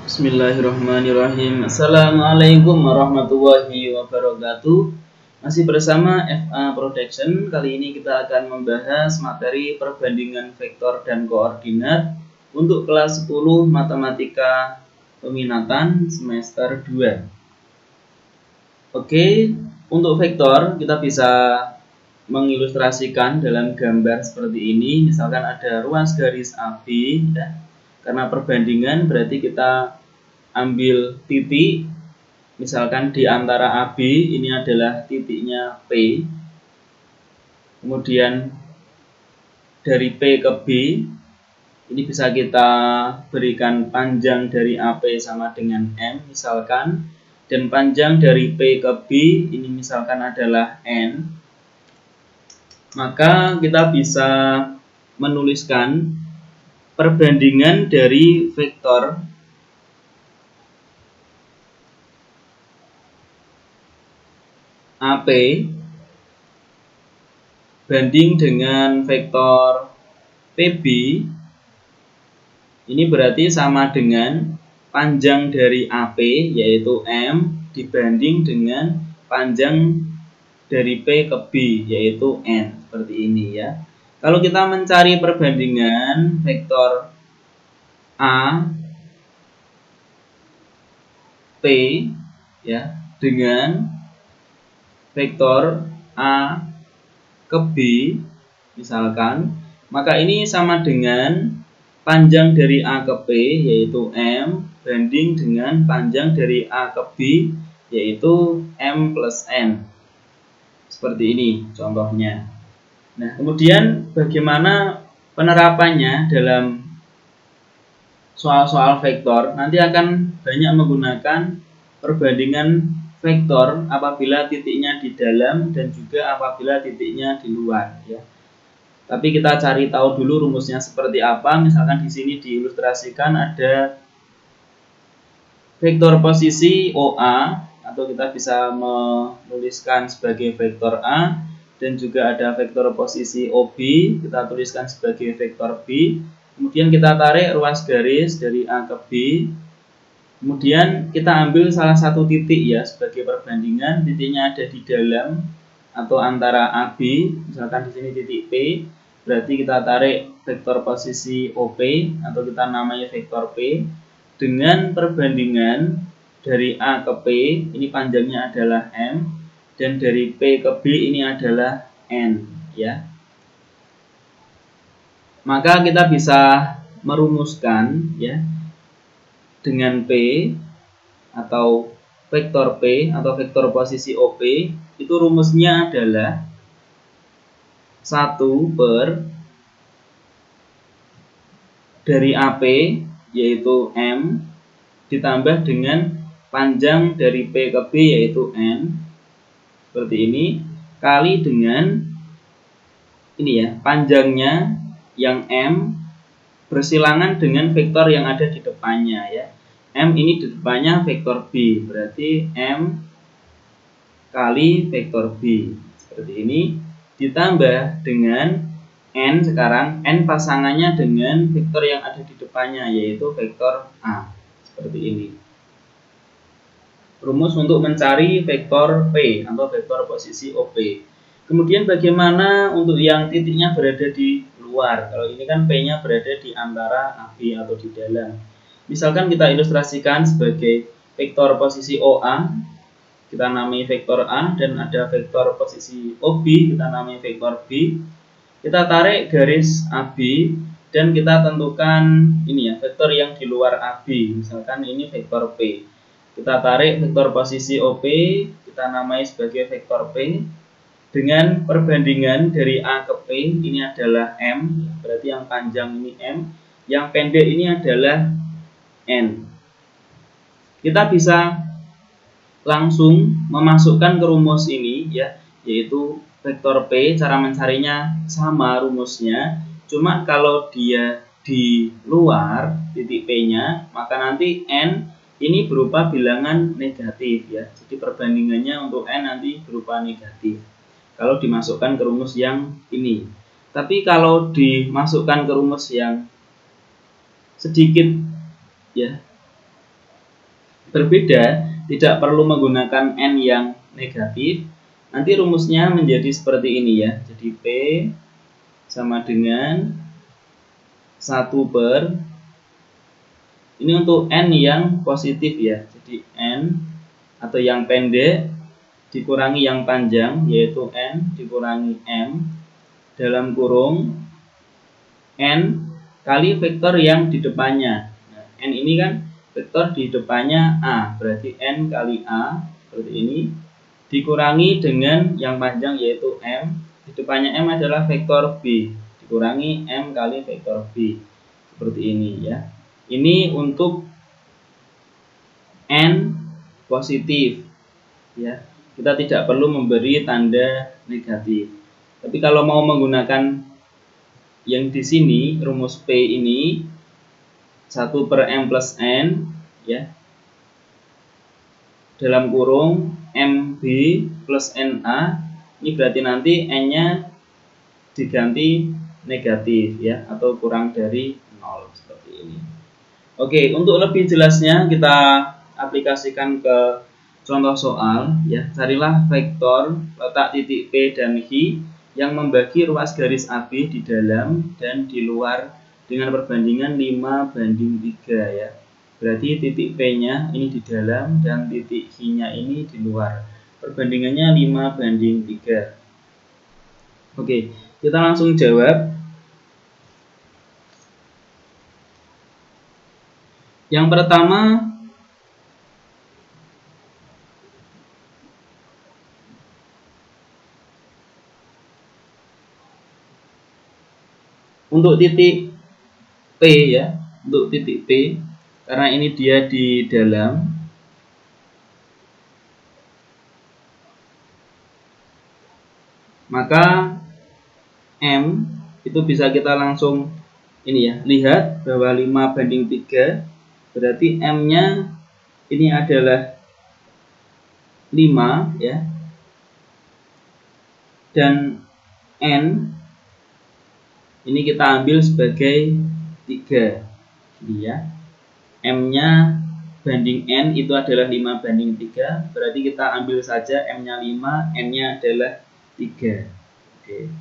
Bismillahirrahmanirrahim. Assalamualaikum warahmatullahi wabarakatuh. Masih bersama FA Production. Kali ini kita akan membahas materi perbandingan vektor dan koordinat untuk kelas 10 Matematika Peminatan semester 2. Oke, untuk vektor kita bisa mengilustrasikan dalam gambar seperti ini. Misalkan ada ruas garis AB ya. Karena perbandingan berarti kita ambil titik, misalkan di antara AB ini adalah titiknya P. Kemudian dari P ke B ini bisa kita berikan panjang dari AP sama dengan M misalkan, dan panjang dari P ke B ini misalkan adalah N. Maka kita bisa menuliskan perbandingan dari vektor AP banding dengan vektor PB ini berarti sama dengan panjang dari AP yaitu M dibanding dengan panjang dari P ke B yaitu N, seperti ini ya. Kalau kita mencari perbandingan vektor A P ya dengan vektor A ke B misalkan, maka ini sama dengan panjang dari A ke P yaitu M banding dengan panjang dari A ke B yaitu M plus N. Seperti ini contohnya. Nah, kemudian bagaimana penerapannya dalam soal-soal vektor? Nanti akan banyak menggunakan perbandingan vektor apabila titiknya di dalam dan juga apabila titiknya di luar ya. Tapi kita cari tahu dulu rumusnya seperti apa. Misalkan di sini diilustrasikan ada vektor posisi OA atau kita bisa menuliskan sebagai vektor A, dan juga ada vektor posisi OB, kita tuliskan sebagai vektor B. Kemudian kita tarik ruas garis dari A ke B. Kemudian kita ambil salah satu titik ya sebagai perbandingan. Titiknya ada di dalam atau antara AB, misalkan di sini titik P. Berarti kita tarik vektor posisi OP atau kita namai vektor P dengan perbandingan dari A ke P, ini panjangnya adalah M, dan dari P ke B ini adalah N ya. Maka kita bisa merumuskan ya dengan P atau vektor P atau vektor posisi OP itu rumusnya adalah 1 per dari AP yaitu M ditambah dengan panjang dari P ke B yaitu N seperti ini, kali dengan ini ya, panjangnya yang M bersilangan dengan vektor yang ada di depannya ya. M ini di depannya vektor B, berarti M kali vektor B seperti ini, ditambah dengan N, sekarang N pasangannya dengan vektor yang ada di depannya yaitu vektor A, seperti ini. Rumus untuk mencari vektor P atau vektor posisi OP. Kemudian bagaimana untuk yang titiknya berada di luar? Kalau ini kan P-nya berada di antara AB atau di dalam. Misalkan kita ilustrasikan sebagai vektor posisi OA, kita namai vektor A, dan ada vektor posisi OB, kita namai vektor B. Kita tarik garis AB dan kita tentukan ini ya, vektor yang di luar AB. Misalkan ini vektor P. Kita tarik vektor posisi OP, kita namai sebagai vektor P dengan perbandingan dari A ke P ini adalah M, berarti yang panjang ini M, yang pendek ini adalah N. Kita bisa langsung memasukkan ke rumus ini ya, yaitu vektor P, cara mencarinya sama rumusnya, cuma kalau dia di luar titik P-nya, maka nanti N ini berupa bilangan negatif ya. Jadi perbandingannya untuk N nanti berupa negatif kalau dimasukkan ke rumus yang ini. Tapi kalau dimasukkan ke rumus yang sedikit ya berbeda, tidak perlu menggunakan N yang negatif. Nanti rumusnya menjadi seperti ini ya. Jadi P sama dengan 1 per, ini untuk N yang positif ya. Jadi N atau yang pendek dikurangi yang panjang, yaitu N dikurangi M dalam kurung N kali vektor yang di depannya. Nah, N ini kan vektor di depannya A, berarti N kali A seperti ini, dikurangi dengan yang panjang yaitu M, di depannya M adalah vektor B, dikurangi M kali vektor B, seperti ini ya. Ini untuk N positif ya, kita tidak perlu memberi tanda negatif. Tapi kalau mau menggunakan yang di sini, rumus P ini 1 per M plus N ya, dalam kurung MB plus NA, ini berarti nanti N-nya diganti negatif ya, atau kurang dari 0 seperti ini. Oke, untuk lebih jelasnya kita aplikasikan ke contoh soal ya. Carilah vektor letak titik P dan Q yang membagi ruas garis AB di dalam dan di luar dengan perbandingan 5:3 ya. Berarti titik P-nya ini di dalam dan titik Q-nya ini di luar. Perbandingannya 5:3. Oke, kita langsung jawab. Yang pertama, untuk titik P ya, untuk titik P, karena ini dia di dalam, maka M itu bisa kita langsung ini ya, lihat bahwa 5:3 berarti M-nya ini adalah 5 ya, dan N ini kita ambil sebagai 3 ya. M-nya banding N itu adalah 5:3, berarti kita ambil saja M-nya 5, N-nya adalah 3. Oke.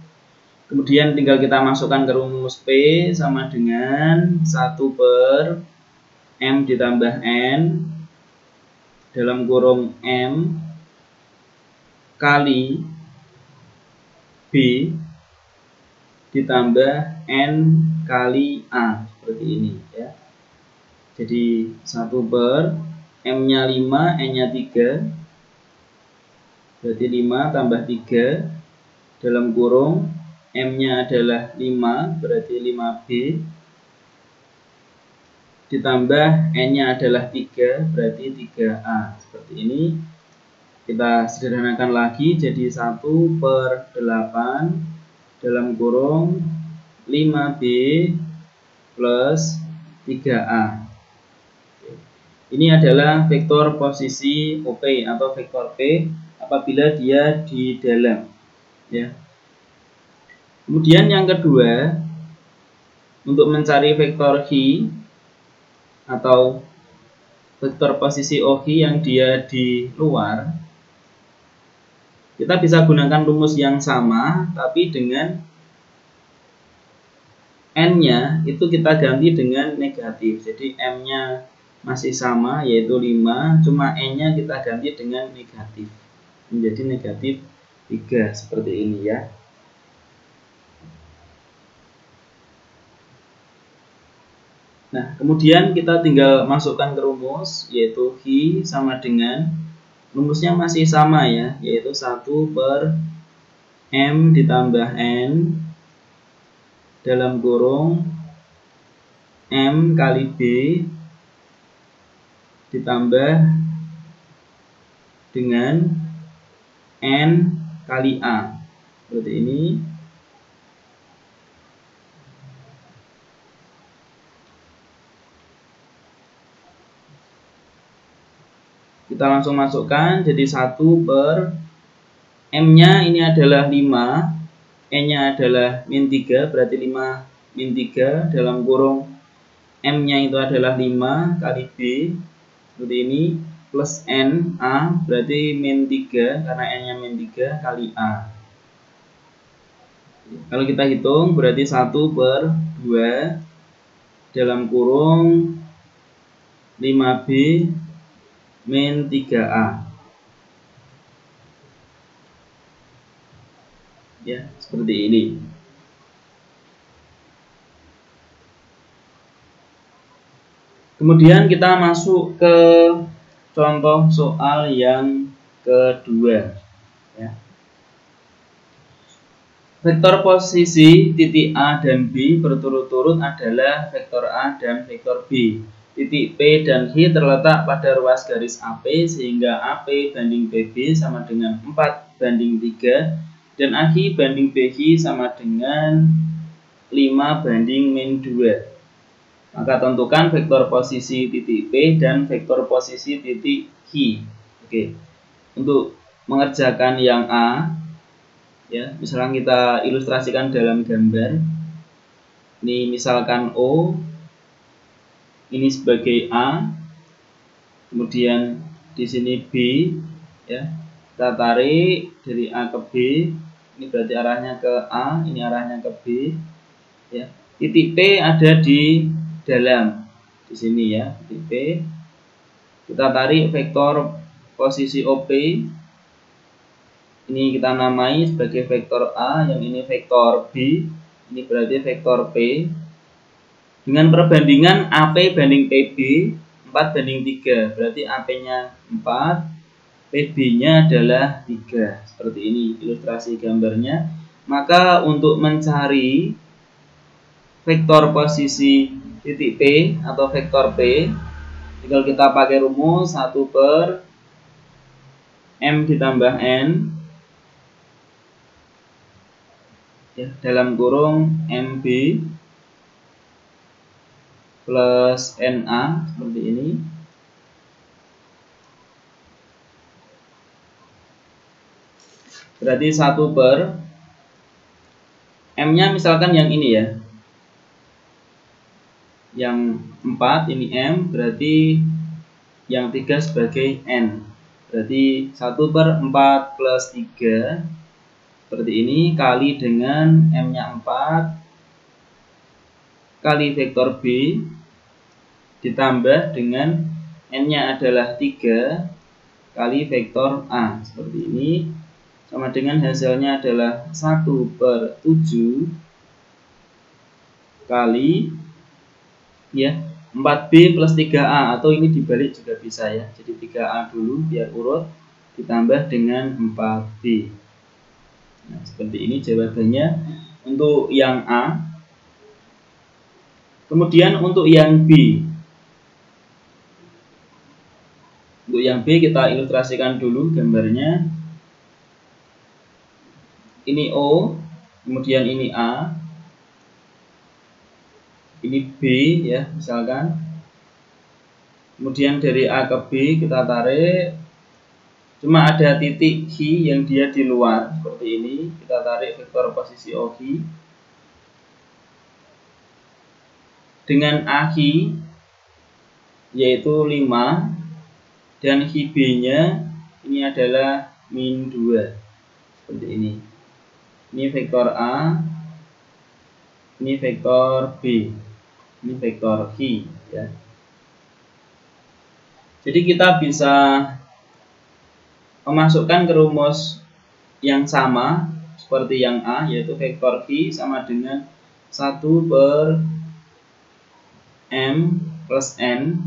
Kemudian tinggal kita masukkan ke rumus P sama dengan 1 per M ditambah N dalam kurung M kali B ditambah N kali A, seperti ini ya. Jadi 1 per M-nya 5, N-nya 3, berarti 5 tambah 3 dalam kurung M-nya adalah 5, berarti 5B, ditambah N-nya adalah 3, berarti 3A. Seperti ini. Kita sederhanakan lagi, jadi 1 per 8 dalam kurung 5B plus 3A. Ini adalah vektor posisi OP atau vektor P apabila dia di dalam ya. Kemudian yang kedua, untuk mencari vektor Q atau vektor posisi OQ yang dia di luar, kita bisa gunakan rumus yang sama, tapi dengan N-nya itu kita ganti dengan negatif. Jadi M-nya masih sama, yaitu 5, cuma N-nya kita ganti dengan negatif, menjadi negatif 3, seperti ini ya. Nah, kemudian kita tinggal masukkan ke rumus, yaitu Q sama dengan, rumusnya masih sama ya, yaitu 1 per M ditambah N dalam kurung M kali B ditambah dengan N kali A, seperti ini. Kita langsung masukkan, jadi 1 per M-nya ini adalah 5, N-nya adalah min 3, berarti 5 min 3 dalam kurung M-nya itu adalah 5 kali B seperti ini, plus N A berarti min 3 karena N nya min 3 kali A. Kalau kita hitung berarti 1/2 dalam kurung 5B min 3A. Ya, seperti ini. Kemudian kita masuk ke contoh soal yang kedua. Ya. Vektor posisi titik A dan B berturut-turut adalah vektor A dan vektor B. Titik P dan H terletak pada ruas garis AP sehingga AP banding PB sama dengan 4/3 dan AH banding BH sama dengan 5/-2. Maka tentukan vektor posisi titik P dan vektor posisi titik H. Oke. Untuk mengerjakan yang A, ya, misalkan kita ilustrasikan dalam gambar. Ini misalkan O, ini sebagai A, kemudian di sini B, ya. Kita tarik dari A ke B, ini berarti arahnya ke A, ini arahnya ke B, ya. Titik P ada di dalam di sini, ya, titik P. Kita tarik vektor posisi OP, ini kita namai sebagai vektor A, yang ini vektor B, ini berarti vektor P. Dengan perbandingan AP banding PB 4/3, berarti AP-nya 4, PB-nya adalah 3. Seperti ini ilustrasi gambarnya. Maka untuk mencari vektor posisi titik P atau vektor P, tinggal kita pakai rumus 1/M ditambah N, ya, dalam kurung MB plus NA, seperti ini. Berarti 1/M-nya misalkan yang ini, ya, yang 4 ini M, berarti yang 3 sebagai N, berarti 1/4 plus 3 seperti ini, kali dengan M-nya 4 kali vektor B ditambah dengan N-nya adalah 3 kali vektor A, seperti ini, sama dengan hasilnya adalah 1/7 kali, ya, 4B plus 3A, atau ini dibalik juga bisa, ya. Jadi 3A dulu biar urut, ditambah dengan 4B. Nah, seperti ini jawabannya untuk yang A. Kemudian untuk yang B. Untuk yang B kita ilustrasikan dulu gambarnya. Ini O, kemudian ini A, ini B, ya, misalkan. Kemudian dari A ke B kita tarik, cuma ada titik H yang dia di luar, seperti ini. Kita tarik vektor posisi OH dengan AH yaitu 5 dan HB-nya ini adalah min 2, seperti ini. Ini vektor A, ini vektor B, ini vektor H, ya. Jadi kita bisa memasukkan ke rumus yang sama seperti yang A, yaitu vektor H sama dengan 1/M plus N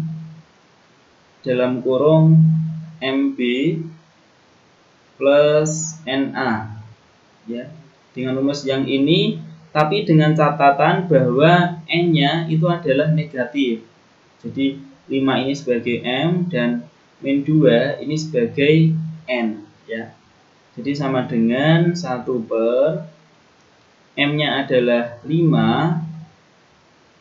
dalam kurung MB plus NA, ya. Dengan rumus yang ini, tapi dengan catatan bahwa N-nya itu adalah negatif. Jadi 5 ini sebagai M dan min 2 ini sebagai N, ya. Jadi sama dengan 1/M-nya adalah 5,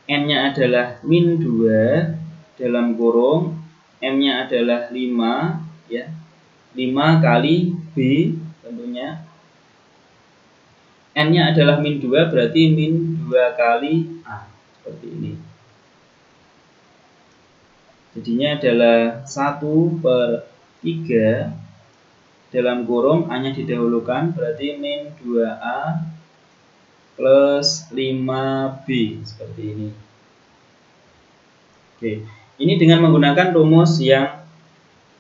N-nya adalah min 2 dalam kurung M-nya adalah 5, ya. 5 kali B tentunya. N-nya adalah min 2, berarti min 2 kali A, seperti ini. Jadinya adalah 1/3 dalam kurung A nya didahulukan, berarti min 2A plus 5B seperti ini. Oke, ini dengan menggunakan rumus yang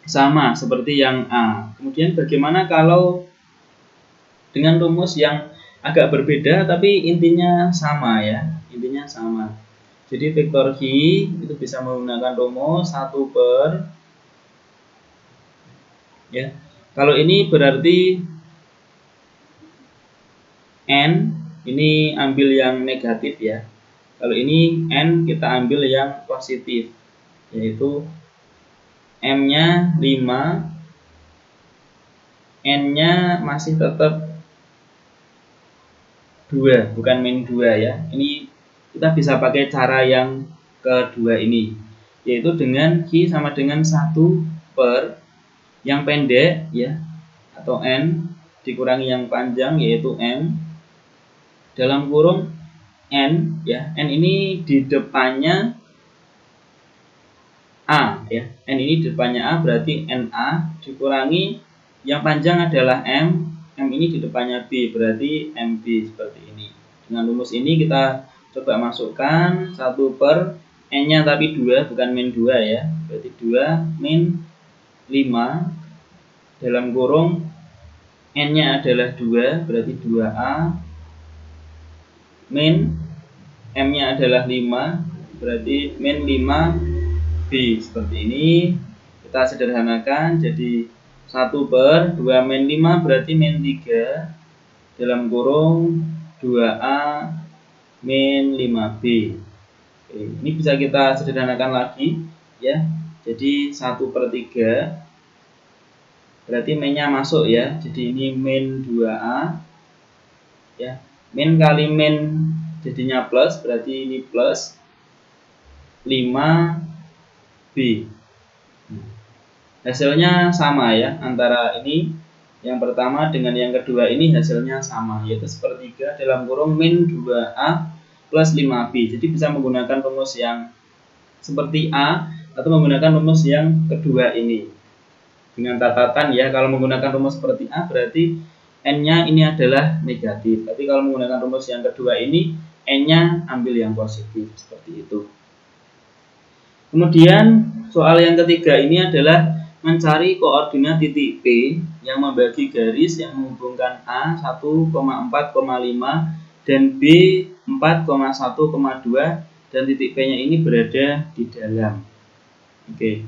sama seperti yang A. Kemudian bagaimana kalau dengan rumus yang agak berbeda tapi intinya sama ya, intinya sama. Jadi vektor Hi itu bisa menggunakan rumus 1 per ya. Kalau ini berarti N ini ambil yang negatif ya. Kalau ini N kita ambil yang positif, yaitu M-nya 5, N-nya masih tetap 2, bukan min 2 ya. Ini kita bisa pakai cara yang kedua ini, yaitu dengan Q sama dengan 1 per yang pendek ya, atau N dikurangi yang panjang yaitu M dalam kurung N ya. N ini di depannya A ya. N ini di depannya A berarti NA dikurangi yang panjang adalah M. M ini di depannya B berarti MB seperti ini. Dengan rumus ini kita coba masukkan 1 per N nya tapi 2 bukan min 2 ya. Berarti 2 min 5 dalam kurung N nya adalah 2 berarti 2A min M nya adalah 5 berarti min 5B seperti ini. Kita sederhanakan jadi 1 per 2 min 5 berarti min 3 dalam kurung 2A min 5B. Oke, ini bisa kita sederhanakan lagi ya. Jadi 1 per 3 berarti min nya masuk ya. Jadi ini min 2A ya. Min kali min jadinya plus berarti ini plus 5B. Hasilnya sama ya, antara ini yang pertama dengan yang kedua ini hasilnya sama, yaitu 1/3 dalam kurung min 2A plus 5B. Jadi bisa menggunakan rumus yang seperti A atau menggunakan rumus yang kedua ini. Dengan catatan ya, kalau menggunakan rumus seperti A berarti N-nya ini adalah negatif. Tapi kalau menggunakan rumus yang kedua ini N-nya ambil yang positif seperti itu. Kemudian soal yang ketiga ini adalah mencari koordinat titik P yang membagi garis yang menghubungkan A 1,4,5 dan B 4,1,2 dan titik P-nya ini berada di dalam. Oke.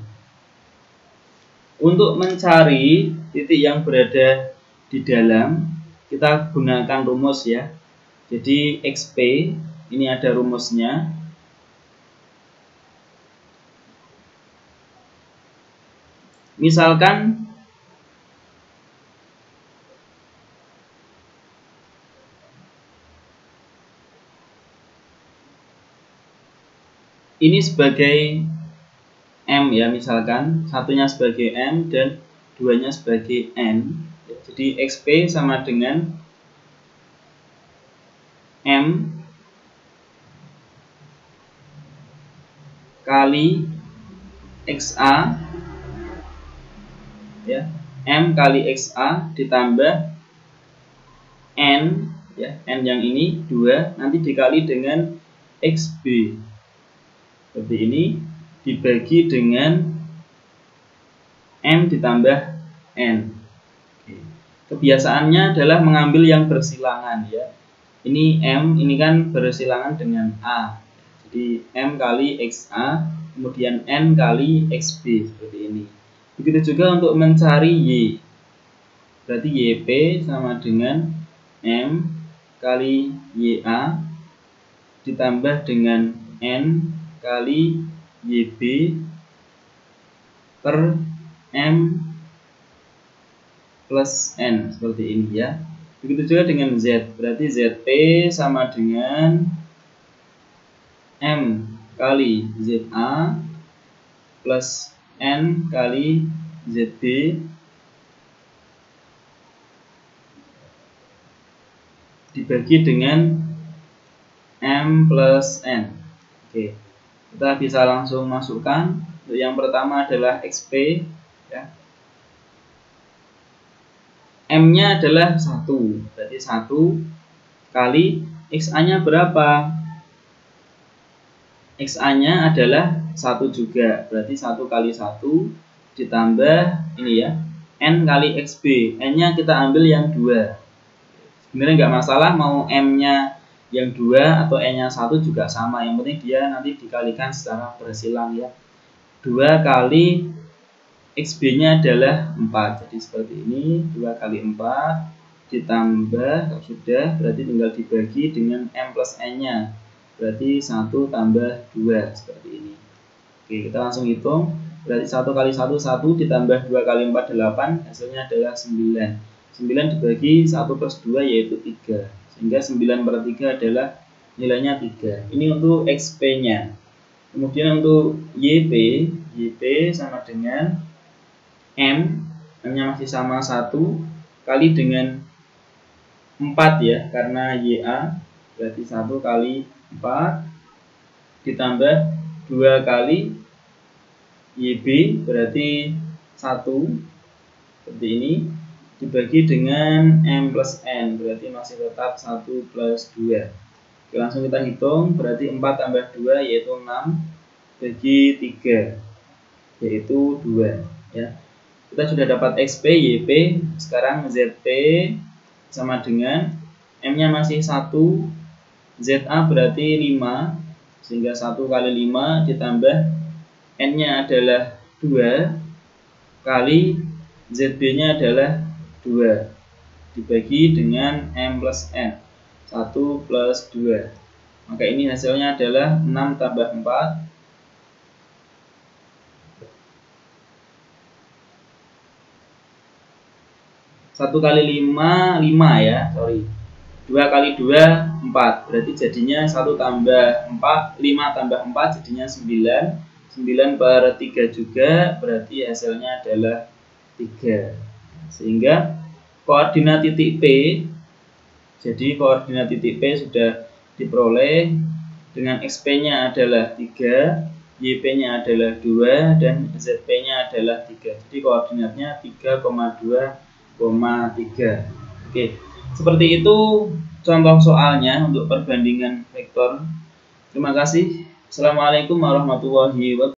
Untuk mencari titik yang berada di dalam, kita gunakan rumus ya. Jadi XP ini ada rumusnya. Misalkan ini sebagai M ya, misalkan satunya sebagai M dan duanya sebagai N. Jadi XP sama dengan M kali XA ya, M kali XA ditambah N ya, N yang ini 2 nanti dikali dengan XB seperti ini dibagi dengan M ditambah N. Kebiasaannya adalah mengambil yang bersilangan ya. Ini M ini kan bersilangan dengan A. Jadi M kali XA kemudian N kali XB seperti ini. Begitu juga untuk mencari Y. Berarti YP sama dengan M kali YA ditambah dengan N kali YB per M plus N seperti ini ya. Begitu juga dengan Z. Berarti ZP sama dengan M kali ZA plus N kali ZB dibagi dengan M plus N. Oke, kita bisa langsung masukkan Untuk yang pertama adalah XP, ya. M-nya adalah 1, berarti 1 kali XA-nya berapa? XA-nya adalah 1 juga, berarti 1 kali 1 ditambah ini ya, N kali XB. N-nya kita ambil yang 2. Sebenarnya nggak masalah mau M-nya yang 2 atau N-nya 1 juga sama, yang penting dia nanti dikalikan secara bersilang ya. 2 kali XB-nya adalah 4, jadi seperti ini, 2 kali 4 ditambah, sudah, berarti tinggal dibagi dengan M plus N-nya, berarti 1 tambah 2, seperti ini. Oke, kita langsung hitung, berarti 1 kali 1, 1 ditambah 2 kali 4, 8, hasilnya adalah 9. 9 dibagi 1 plus 2 yaitu 3, sehingga 9 per 3 adalah nilainya 3. Ini untuk XP-nya. Kemudian untuk YP sama dengan M-nya masih sama 1 kali dengan 4 ya, karena YA berarti 1 kali 4 ditambah 2 kali YB berarti 1 seperti ini dibagi dengan M plus N berarti masih tetap 1 plus 2. Oke, langsung kita hitung, berarti 4 tambah 2 yaitu 6 bagi 3 yaitu 2 ya. Kita sudah dapat XP, YP, sekarang ZP sama dengan M-nya masih 1, ZA berarti 5, sehingga 1 kali 5 ditambah N-nya adalah 2, kali ZB-nya adalah 2, dibagi dengan M plus N, 1 plus 2. Maka ini hasilnya adalah 6 tambah 4, 1 kali 5, 5 ya, sorry. 2 kali 2, 4. Berarti jadinya 1 tambah 4, 5 tambah 4 jadinya 9. 9 per 3 juga, berarti hasilnya adalah 3. Sehingga koordinat titik P, jadi koordinat titik P sudah diperoleh dengan XP-nya adalah 3, YP-nya adalah 2, dan ZP-nya adalah 3. Jadi koordinatnya 3,2,3. Oke, seperti itu contoh soalnya untuk perbandingan vektor. Terima kasih. Assalamualaikum warahmatullahi wabarakatuh.